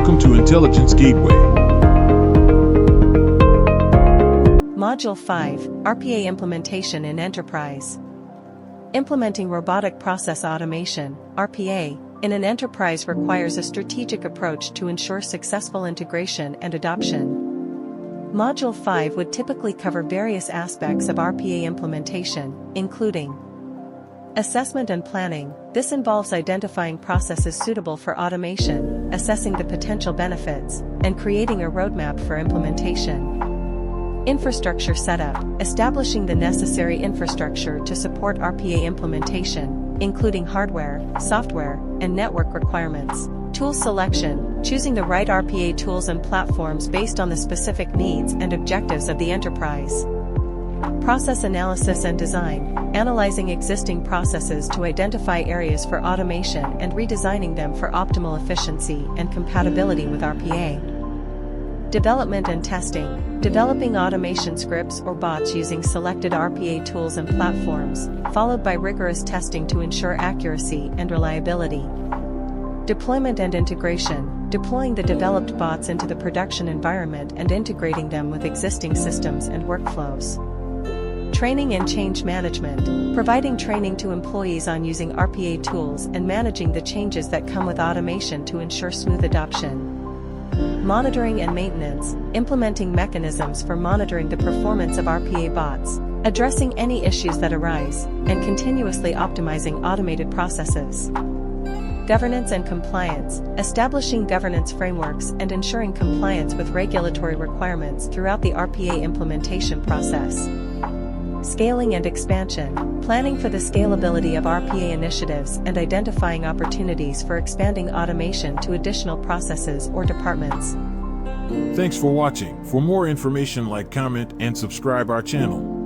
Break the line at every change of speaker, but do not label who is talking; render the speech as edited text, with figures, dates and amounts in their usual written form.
Welcome to Intelligence Gateway.
Module 5, RPA Implementation in Enterprise. Implementing Robotic Process Automation, RPA, in an enterprise requires a strategic approach to ensure successful integration and adoption. Module 5 would typically cover various aspects of RPA implementation, including assessment and planning. This involves identifying processes suitable for automation, assessing the potential benefits, and creating a roadmap for implementation. Infrastructure setup, establishing the necessary infrastructure to support RPA implementation, including hardware, software, and network requirements. Tool selection, choosing the right RPA tools and platforms based on the specific needs and objectives of the enterprise. Process analysis and design, analyzing existing processes to identify areas for automation and redesigning them for optimal efficiency and compatibility with RPA. Development and testing, developing automation scripts or bots using selected RPA tools and platforms, followed by rigorous testing to ensure accuracy and reliability. Deployment and integration, deploying the developed bots into the production environment and integrating them with existing systems and workflows. Training and change management, providing training to employees on using RPA tools and managing the changes that come with automation to ensure smooth adoption. Monitoring and maintenance, implementing mechanisms for monitoring the performance of RPA bots, addressing any issues that arise, and continuously optimizing automated processes. Governance and compliance, establishing governance frameworks and ensuring compliance with regulatory requirements throughout the RPA implementation process. Scaling and expansion, planning for the scalability of RPA initiatives and identifying opportunities for expanding automation to additional processes or departments.
Thanks for watching. For more information, like, comment, and subscribe our channel.